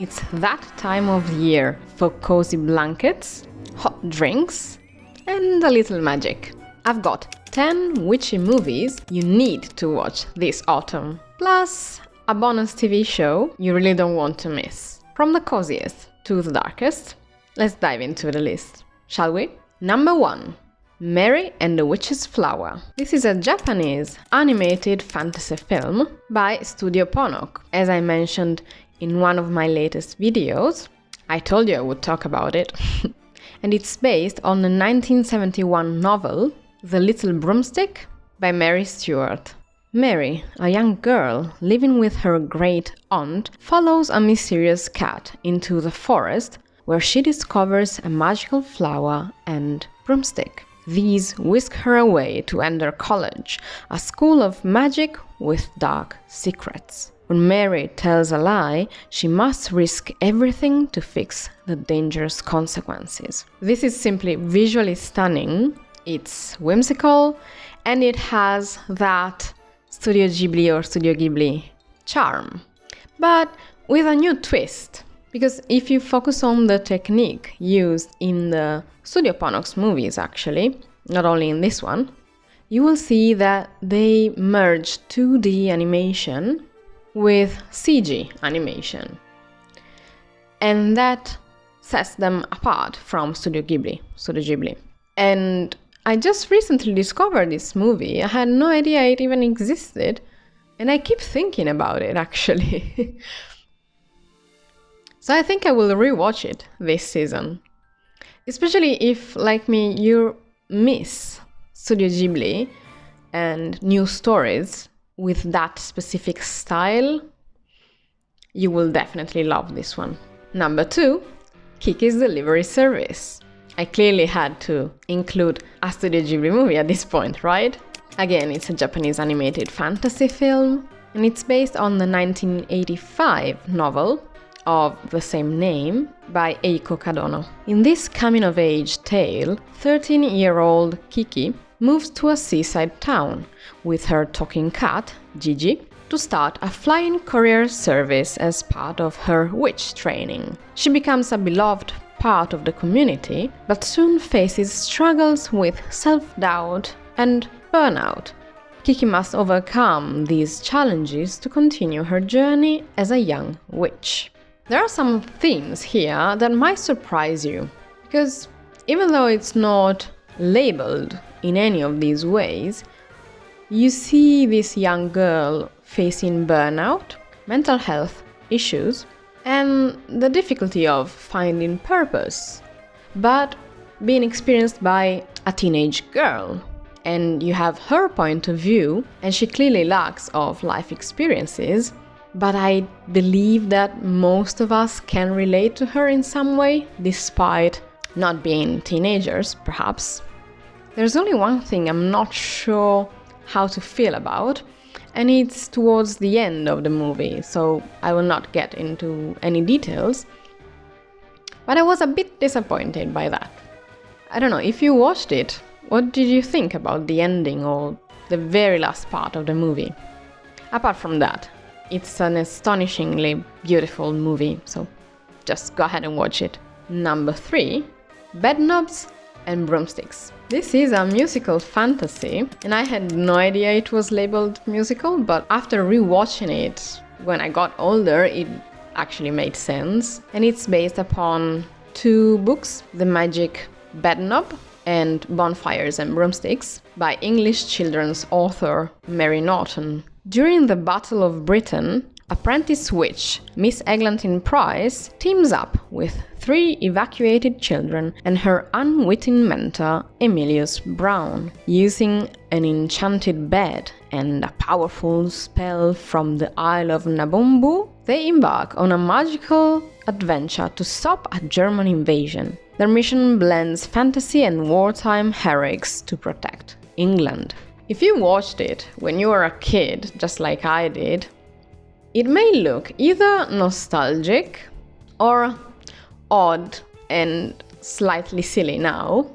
It's that time of year for cozy blankets, hot drinks, and a little magic. I've got 10 witchy movies you need to watch this autumn, plus a bonus TV show you really don't want to miss. From the coziest to the darkest, let's dive into the list, shall we? Number 1. Mary and the Witch's Flower. This is a Japanese animated fantasy film by Studio Ponok. As I mentioned in one of my latest videos, I told you I would talk about it. And it's based on the 1971 novel The Little Broomstick by Mary Stuart. Mary, a young girl living with her great aunt, follows a mysterious cat into the forest where she discovers a magical flower and broomstick. These whisk her away to Ender College, a school of magic with dark secrets. When Mary tells a lie, she must risk everything to fix the dangerous consequences. This is simply visually stunning, it's whimsical, and it has that Studio Ghibli or Studio Ghibli charm, but with a new twist. Because if you focus on the technique used in the Studio Ponok's movies, actually, not only in this one, you will see that they merge 2D animation with CG animation. And that sets them apart from Studio Ghibli. And I just recently discovered this movie. I had no idea it even existed, and I keep thinking about it, actually. So I think I will rewatch it this season. Especially if, like me, you miss Studio Ghibli and new stories with that specific style, you will definitely love this one. Number 2, Kiki's Delivery Service. I clearly had to include a Studio Ghibli movie at this point, right? Again, it's a Japanese animated fantasy film, and it's based on the 1985 novel of the same name by Eiko Kadono. In this coming-of-age tale, 13-year-old Kiki moves to a seaside town with her talking cat, Gigi, to start a flying courier service as part of her witch training. She becomes a beloved part of the community, but soon faces struggles with self-doubt and burnout. Kiki must overcome these challenges to continue her journey as a young witch. There are some themes here that might surprise you, because even though it's not labeled in any of these ways, you see this young girl facing burnout, mental health issues, and the difficulty of finding purpose, but being experienced by a teenage girl. And you have her point of view, and she clearly lacks of life experiences, but I believe that most of us can relate to her in some way, despite not being teenagers, perhaps. There's only one thing I'm not sure how to feel about, and it's towards the end of the movie, so I will not get into any details. But I was a bit disappointed by that. I don't know, if you watched it, what did you think about the ending or the very last part of the movie? Apart from that, it's an astonishingly beautiful movie, so just go ahead and watch it. Number 3, Bedknobs and Broomsticks. This is a musical fantasy, and I had no idea it was labeled musical, but after rewatching it when I got older, it actually made sense. And it's based upon 2 books, The Magic Bedknob and Bonfires and Broomsticks, by English children's author Mary Norton. During the Battle of Britain, apprentice witch Miss Eglantine Price teams up with 3 evacuated children and her unwitting mentor Emilius Brown. Using an enchanted bed and a powerful spell from the Isle of Nabumbu, they embark on a magical adventure to stop a German invasion. Their mission blends fantasy and wartime heroics to protect England. If you watched it when you were a kid, just like I did, it may look either nostalgic or odd and slightly silly now,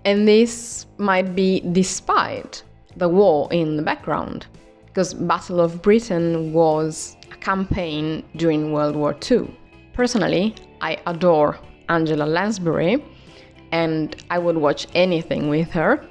and this might be despite the war in the background, because Battle of Britain was a campaign during World War II. Personally, I adore Angela Lansbury, and I would watch anything with her.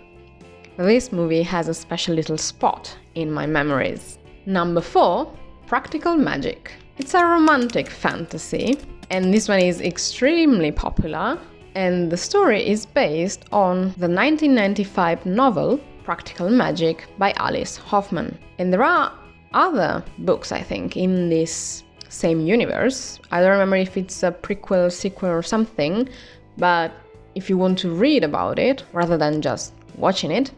This movie has a special little spot in my memories. Number 4, Practical Magic. It's a romantic fantasy, and this one is extremely popular, and the story is based on the 1995 novel Practical Magic by Alice Hoffman. And there are other books, I think, in this same universe. I don't remember if it's a prequel, sequel or something, but if you want to read about it rather than just watching it,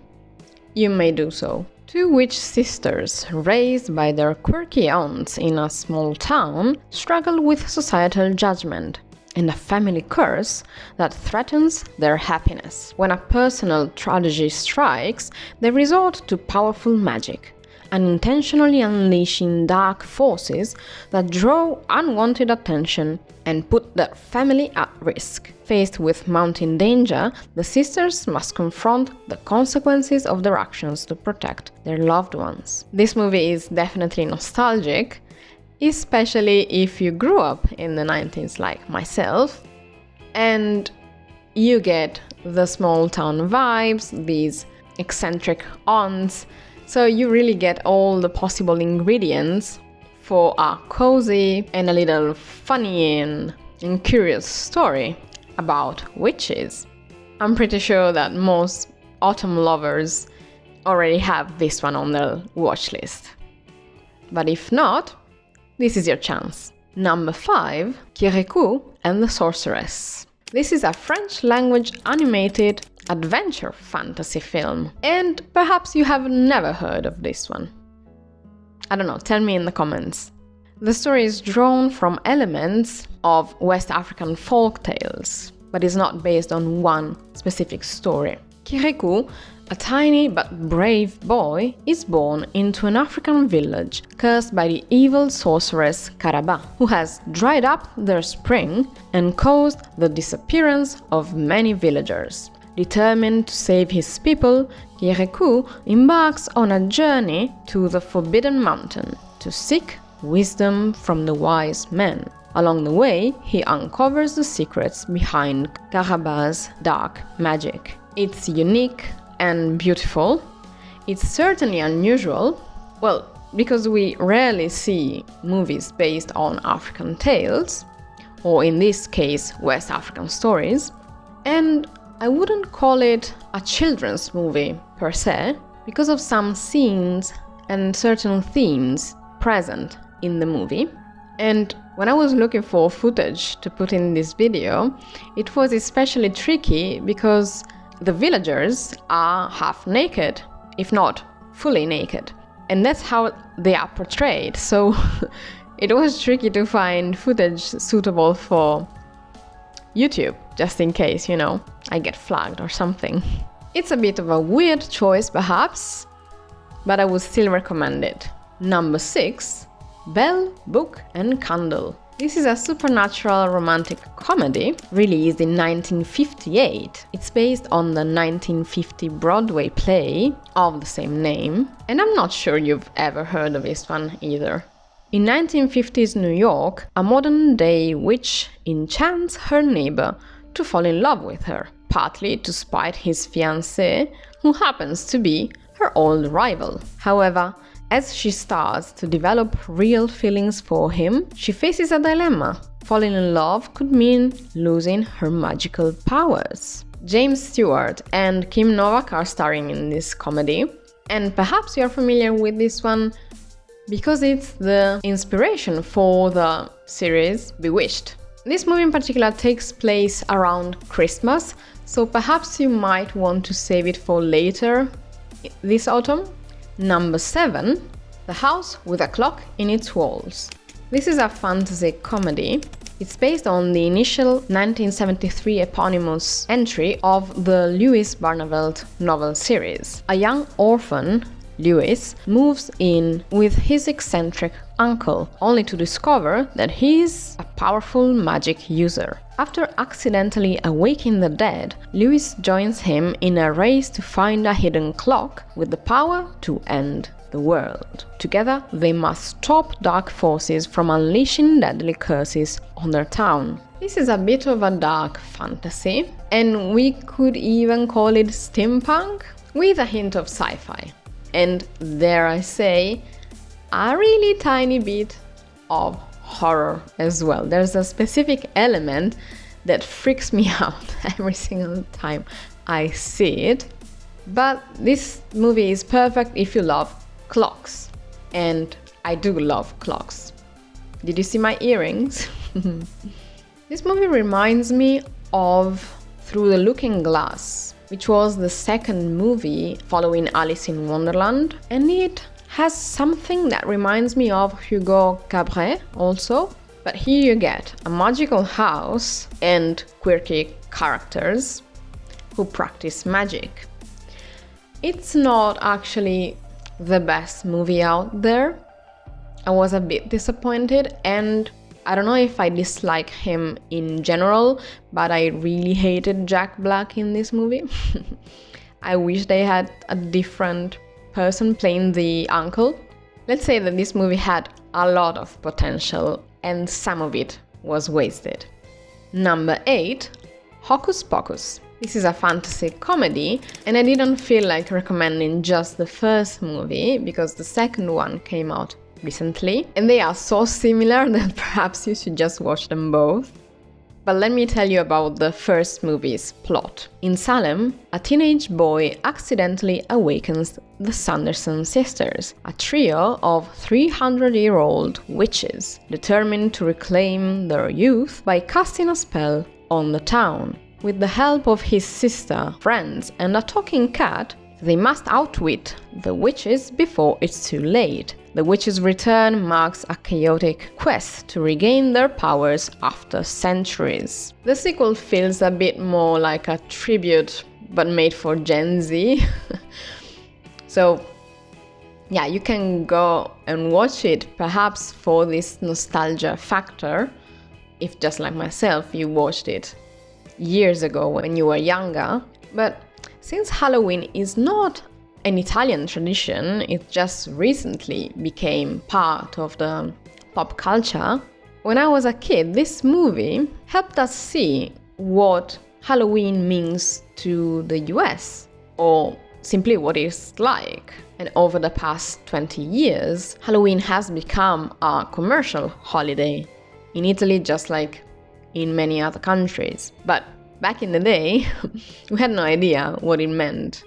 you may do so. Two witch sisters, raised by their quirky aunts in a small town, struggle with societal judgment and a family curse that threatens their happiness. When a personal tragedy strikes, they resort to powerful magic, unintentionally unleashing dark forces that draw unwanted attention and put their family at risk. Faced with mounting danger, the sisters must confront the consequences of their actions to protect their loved ones. This movie is definitely nostalgic, especially if you grew up in the 90s like myself, and you get the small town vibes, these eccentric aunts, so you really get all the possible ingredients for a cozy and a little funny and curious story about witches. I'm pretty sure that most autumn lovers already have this one on their watch list. But if not, this is your chance. Number 5, Kirikou and the Sorceress. This is a French language animated adventure fantasy film, and perhaps you have never heard of this one. I don't know, tell me in the comments. The story is drawn from elements of West African folk tales, but is not based on one specific story. Kirikou, a tiny but brave boy, is born into an African village cursed by the evil sorceress Karaba, who has dried up their spring and caused the disappearance of many villagers. Determined to save his people, Kirikou embarks on a journey to the Forbidden Mountain to seek wisdom from the wise men. Along the way, he uncovers the secrets behind Karaba's dark magic. It's unique and beautiful. It's certainly unusual, well, because we rarely see movies based on African tales, or in this case, West African stories, and I wouldn't call it a children's movie per se, because of some scenes and certain themes present in the movie. And when I was looking for footage to put in this video, it was especially tricky because the villagers are half naked, if not fully naked. And that's how they are portrayed. So it was tricky to find footage suitable for YouTube, just in case, I get flagged or something. It's a bit of a weird choice perhaps, but I would still recommend it. Number 6, Bell, Book and Candle. This is a supernatural romantic comedy released in 1958. It's based on the 1950 Broadway play of the same name, and I'm not sure you've ever heard of this one either. In 1950s New York, a modern-day witch enchants her neighbor to fall in love with her, partly to spite his fiancé, who happens to be her old rival. However, as she starts to develop real feelings for him, she faces a dilemma. Falling in love could mean losing her magical powers. James Stewart and Kim Novak are starring in this comedy, and perhaps you're familiar with this one because it's the inspiration for the series Bewitched. This movie in particular takes place around Christmas, so perhaps you might want to save it for later this autumn. Number 7, The House with a Clock in Its Walls. This is a fantasy comedy. It's based on the initial 1973 eponymous entry of the Lewis Barneveld novel series. A young orphan, Lewis, moves in with his eccentric uncle, only to discover that he's a powerful magic user. After accidentally awaking the dead, Lewis joins him in a race to find a hidden clock with the power to end the world. Together, they must stop dark forces from unleashing deadly curses on their town. This is a bit of a dark fantasy, and we could even call it steampunk, with a hint of sci-fi. And dare I say, a really tiny bit of horror as well. There's a specific element that freaks me out every single time I see it. But this movie is perfect if you love clocks. And I do love clocks. Did you see my earrings? This movie reminds me of Through the Looking Glass, which was the second movie following Alice in Wonderland. And it has something that reminds me of Hugo Cabret also. But here you get a magical house and quirky characters who practice magic. It's not actually the best movie out there. I was a bit disappointed, and I don't know if I dislike him in general, but I really hated Jack Black in this movie. I wish they had a different person playing the uncle. Let's say that this movie had a lot of potential and some of it was wasted. Number 8, Hocus Pocus. This is a fantasy comedy, and I didn't feel like recommending just the first movie because the second one came out recently, and they are so similar that perhaps you should just watch them both. But let me tell you about the first movie's plot. In Salem, a teenage boy accidentally awakens the Sanderson sisters, a trio of 300-year-old witches determined to reclaim their youth by casting a spell on the town. With the help of his sister, friends, and a talking cat, they must outwit the witches before it's too late. The witches' return marks a chaotic quest to regain their powers after centuries. The sequel feels a bit more like a tribute, but made for Gen Z. So, yeah, you can go and watch it, perhaps for this nostalgia factor, if just like myself, you watched it years ago when you were younger. But since Halloween is not an Italian tradition, it just recently became part of the pop culture. When I was a kid, this movie helped us see what Halloween means to the US, or simply what it's like. And over the past 20 years, Halloween has become a commercial holiday in Italy, just like in many other countries. But back in the day, we had no idea what it meant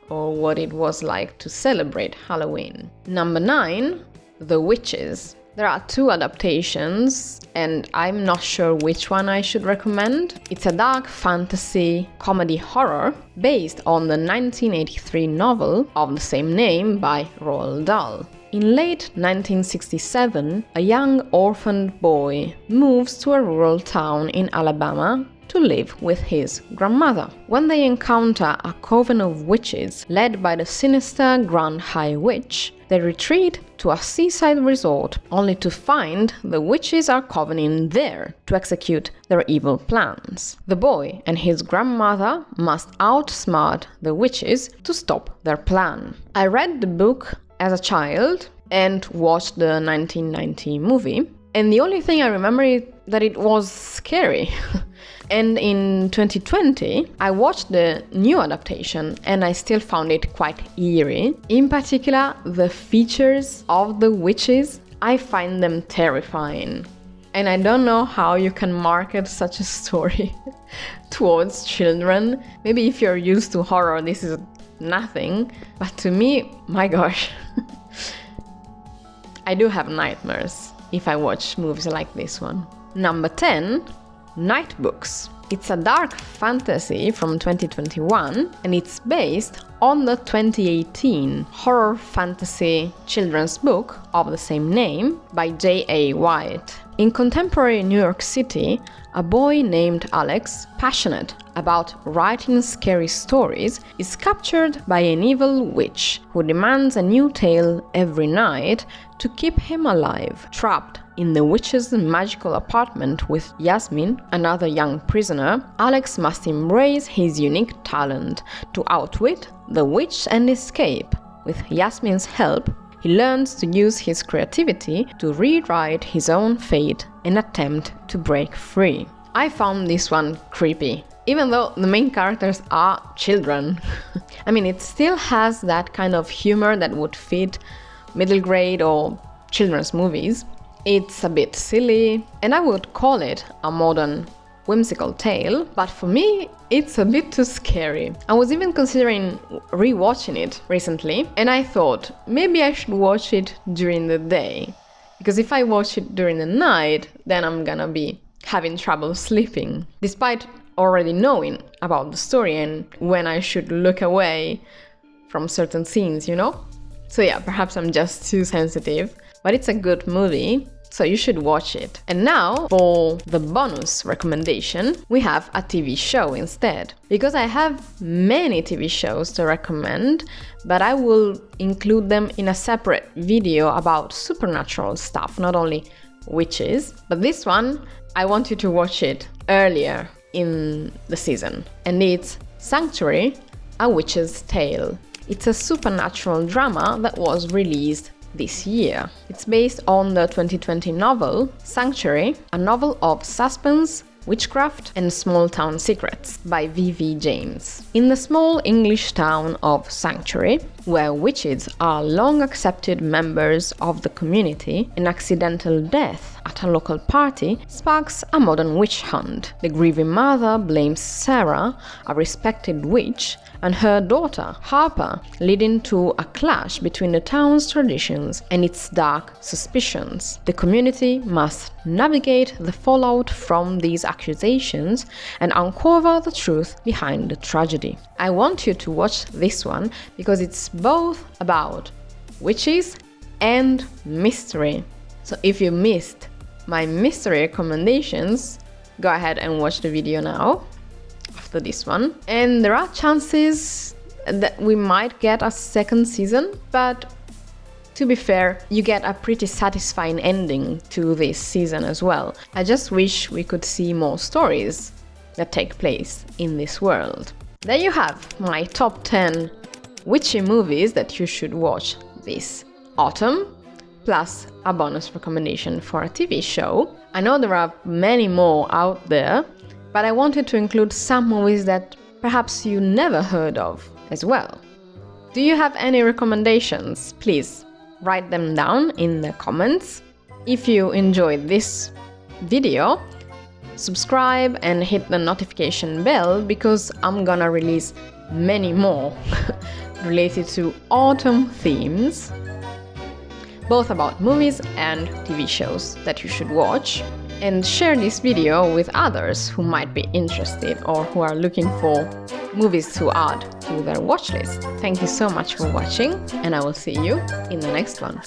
or what it was like to celebrate Halloween. Number 9, The Witches. There are 2 adaptations, and I'm not sure which one I should recommend. It's a dark fantasy comedy horror based on the 1983 novel of the same name by Roald Dahl. In late 1967, a young orphaned boy moves to a rural town in Alabama to live with his grandmother. When they encounter a coven of witches led by the sinister Grand High Witch, they retreat to a seaside resort only to find the witches are covening there to execute their evil plans. The boy and his grandmother must outsmart the witches to stop their plan. I read the book as a child and watched the 1990 movie, and the only thing I remember is that it was scary. And in 2020, I watched the new adaptation and I still found it quite eerie. In particular, the features of the witches, I find them terrifying. And I don't know how you can market such a story towards children. Maybe if you're used to horror, this is nothing. But to me, my gosh, I do have nightmares if I watch movies like this one. Number 10, Nightbooks. It's a dark fantasy from 2021, and it's based on the 2018 horror fantasy children's book of the same name by J.A. White. In contemporary New York City, a boy named Alex, passionate about writing scary stories, is captured by an evil witch who demands a new tale every night to keep him alive. Trapped in the witch's magical apartment with Yasmin, another young prisoner, Alex must embrace his unique talent to outwit the witch and escape. With Yasmin's help, he learns to use his creativity to rewrite his own fate and attempt to break free. I found this one creepy, even though the main characters are children. I mean, it still has that kind of humor that would fit middle grade or children's movies. It's a bit silly, and I would call it a modern whimsical tale, but for me, it's a bit too scary. I was even considering rewatching it recently, and I thought maybe I should watch it during the day, because if I watch it during the night, then I'm gonna be having trouble sleeping, despite already knowing about the story and when I should look away from certain scenes, you know? So yeah, perhaps I'm just too sensitive, but it's a good movie, so you should watch it. And now, for the bonus recommendation, we have a TV show instead. Because I have many TV shows to recommend, but I will include them in a separate video about supernatural stuff, not only witches. But this one, I want you to watch it earlier in the season. And it's Sanctuary, A Witch's Tale. It's a supernatural drama that was released this year. It's based on the 2020 novel Sanctuary, a novel of suspense, witchcraft and small-town secrets by V.V. James. In the small English town of Sanctuary, where witches are long accepted members of the community, an accidental death at a local party sparks a modern witch hunt. The grieving mother blames Sarah, a respected witch, and her daughter, Harper, leading to a clash between the town's traditions and its dark suspicions. The community must navigate the fallout from these accusations and uncover the truth behind the tragedy. I want you to watch this one because it's both about witches and mystery. So if you missed my mystery recommendations, go ahead and watch the video now. After this one, and there are chances that we might get a second season, but to be fair, you get a pretty satisfying ending to this season as well. I just wish we could see more stories that take place in this world. There you have my top 10 witchy movies that you should watch this autumn, plus a bonus recommendation for a TV show. I know there are many more out there, but I wanted to include some movies that perhaps you never heard of as well. Do you have any recommendations? Please write them down in the comments. If you enjoyed this video, subscribe and hit the notification bell because I'm gonna release many more related to autumn themes, both about movies and TV shows that you should watch. And share this video with others who might be interested or who are looking for movies to add to their watch list. Thank you so much for watching, and I will see you in the next one.